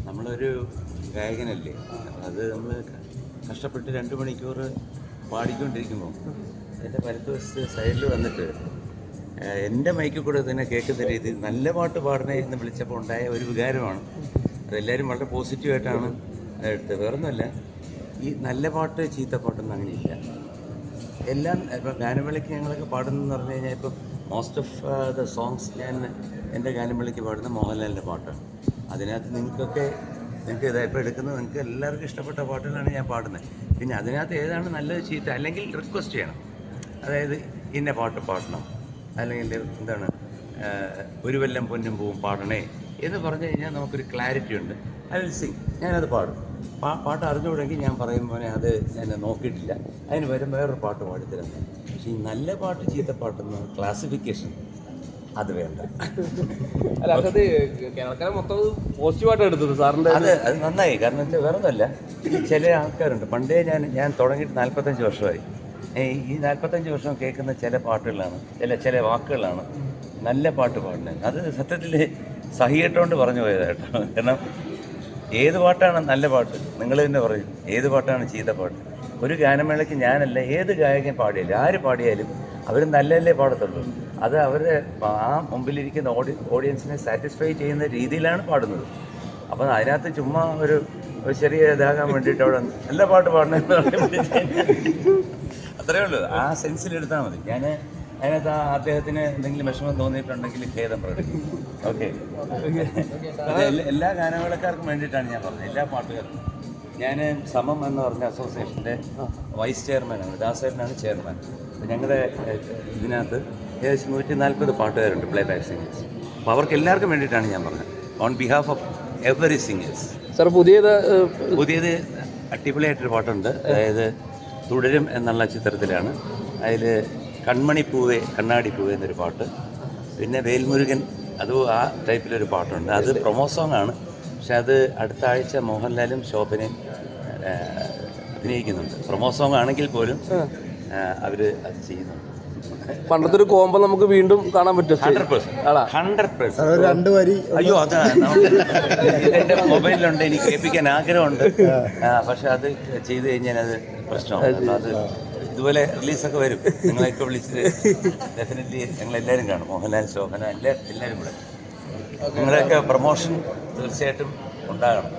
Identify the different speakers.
Speaker 1: നമ്മളൊരു ഗായകനല്ലേ, അത് നമ്മൾ കഷ്ടപ്പെട്ട് 2 മണിക്കൂർ പാടിക്കൊണ്ടിരിക്കുമ്പോൾ എൻ്റെ വലത്തുവശത്ത് സൈഡിൽ വന്നിട്ട് എൻ്റെ മൈക്കിൽ കൂടെ തന്നെ കേൾക്കുന്ന രീതിയിൽ നല്ല പാട്ട് പാടണേ എന്ന് വിളിച്ചപ്പോൾ ഉണ്ടായ ഒരു വികാരമാണ്. അതെല്ലാവരും വളരെ പോസിറ്റീവായിട്ടാണ് എടുത്തത്. വേറൊന്നുമല്ല, ഈ നല്ല പാട്ട് ചീത്ത പാട്ടൊന്നും അങ്ങനെയില്ല. എല്ലാം ഇപ്പം ഗാനമേളയ്ക്ക് ഞങ്ങളൊക്കെ പാടുന്നതെന്ന് പറഞ്ഞു കഴിഞ്ഞാൽ ഇപ്പം മോസ്റ്റ് ഓഫ് ദ സോങ്സ് ഞാൻ എൻ്റെ ഗാനമേളയ്ക്ക് പാടുന്ന മോഹൻലാലിൻ്റെ പാട്ടാണ്. അതിനകത്ത് നിങ്ങൾക്ക് ഇതായപ്പോൾ എടുക്കുന്നത് നിങ്ങൾക്ക് എല്ലാവർക്കും ഇഷ്ടപ്പെട്ട പാട്ടുകളാണ് ഞാൻ പാടുന്നത്. പിന്നെ അതിനകത്ത് ഏതാണ് നല്ലത് ചീത്ത അല്ലെങ്കിൽ റിക്വസ്റ്റ് ചെയ്യണം, അതായത് ഇന്ന പാട്ട് പാടണം, അല്ലെങ്കിൽ എന്താണ് ഒരു വല്ലം പൊന്നും പൂവും പാടണേ എന്ന് പറഞ്ഞു കഴിഞ്ഞാൽ നമുക്കൊരു ക്ലാരിറ്റി ഉണ്ട്. ഐ വിൽ സിങ്, ഞാനത് പാടും. പാട്ട് അറിഞ്ഞുകൂടെങ്കിൽ ഞാൻ പറയുമ്പോൾ അത് ഞാൻ നോക്കിയിട്ടില്ല, അതിന് വരും വേറൊരു പാട്ട് പാടിത്തരുന്നത്. പക്ഷേ ഈ നല്ല പാട്ട് ചീത്ത പാട്ടെന്ന് ക്ലാസിഫിക്കേഷൻ അത് വേണ്ട.
Speaker 2: അല്ല, അത് കേരളക്കാരെ മൊത്തം പോസിറ്റീവായിട്ട് എടുത്തത് സാറിൻ്റെ.
Speaker 1: അത് നന്നായി. കാരണം വെച്ചാൽ വേറെ ഒന്നുമല്ല, ഈ ചില ആൾക്കാരുണ്ട്, പണ്ടേ ഞാൻ തുടങ്ങിയിട്ട് 45 വർഷമായി. ഈ 45 വർഷം കേൾക്കുന്ന ചില പാട്ടുകളാണ്, ചില വാക്കുകളാണ് നല്ല പാട്ട് പാടുന്നത്. അത് സത്യത്തിൽ സഹികെട്ടുകൊണ്ട് പറഞ്ഞു പോയതായിട്ടോ. കാരണം ഏത് പാട്ടാണ് നല്ല പാട്ട് നിങ്ങൾ തന്നെ പറയും, ഏത് പാട്ടാണ് ചീത്ത പാട്ട്. ഒരു ഗാനമേളയ്ക്ക് ഞാനല്ല, ഏത് ഗായകൻ പാടിയാലും ആര് പാടിയാലും അവർ നല്ലല്ലേ പാടത്തുള്ളൂ. അത് അവരുടെ ആ മുമ്പിലിരിക്കുന്ന ഓഡിയൻസിനെ സാറ്റിസ്ഫൈ ചെയ്യുന്ന രീതിയിലാണ് പാടുന്നത്. അപ്പം അതിനകത്ത് ചുമ്മാ ഒരു ചെറിയ ഇതാകാൻ വേണ്ടിയിട്ട് അവിടെ നല്ല പാട്ട് പാടണമെന്ന് അത്രയേ ഉള്ളൂ. ആ സെൻസിലെടുത്താൽ മതി. ഞാൻ അതിനകത്ത് അദ്ദേഹത്തിന് എന്തെങ്കിലും വിഷമം തോന്നിയിട്ടുണ്ടെങ്കിൽ ഖേദം പ്രകടിക്കും. ഓക്കെ, എല്ലാ ഗാനമേളക്കാർക്കും വേണ്ടിയിട്ടാണ് ഞാൻ പറഞ്ഞത്, എല്ലാ പാട്ടുകാർക്കും. ഞാൻ സമം എന്ന് പറഞ്ഞ അസോസിയേഷൻ്റെ വൈസ് ചെയർമാനാണ്, ദാസേട്ടനാണ് ചെയർമാൻ. അപ്പോൾ ഞങ്ങളുടെ ഇതിനകത്ത് ഏകദേശം 140 പാട്ടുകാരുണ്ട്, പ്ലേ ബാക്ക് സിംഗേഴ്സ്. അപ്പോൾ അവർക്ക് എല്ലാവർക്കും വേണ്ടിയിട്ടാണ് ഞാൻ പറഞ്ഞത്, on behalf of every singers.
Speaker 2: Sir
Speaker 1: പുതിയത് അടിപൊളിയായിട്ടൊരു പാട്ടുണ്ട്, അതായത് തുടരും എന്നുള്ള ചിത്രത്തിലാണ്. അതിൽ കൺമണിപ്പൂവേ കണ്ണാടിപ്പൂവേ എന്നൊരു പാട്ട്, പിന്നെ വേൽമുരുകൻ, അതും ആ ടൈപ്പിലൊരു പാട്ടുണ്ട്. അത് പ്രൊമോ സോങ് ആണ്, പക്ഷെ അത് അടുത്ത ആഴ്ച മോഹൻലാലും ശോഭനയും അഭിനയിക്കുന്നുണ്ട്. പ്രൊമോ സോങ് ആണെങ്കിൽ പോലും അവർ അത് ചെയ്യുന്നുണ്ട്.
Speaker 2: പണ്ടത്തെ ഒരു കോമ്പോ നമുക്ക് വീണ്ടും കാണാൻ പറ്റും.
Speaker 1: 100%. അയ്യോ, അത് എൻ്റെ മൊബൈലിലുണ്ട്, എനിക്ക് കേൾപ്പിക്കാൻ ആഗ്രഹമുണ്ട്. പക്ഷെ അത് ചെയ്ത് കഴിഞ്ഞാൽ അത് പ്രശ്നമാണ്. അത് ഇതുപോലെ റിലീസൊക്കെ വരും, നിങ്ങളെയൊക്കെ വിളിച്ചിട്ട് ഡെഫിനറ്റ്ലി ഞങ്ങളെല്ലാവരും കാണും. മോഹൻലാൽ, ശോഭന, എല്ലാവരും കൂടെ. നിങ്ങളുടെയൊക്കെ പ്രൊമോഷൻ തീർച്ചയായിട്ടും ഉണ്ടാകണം.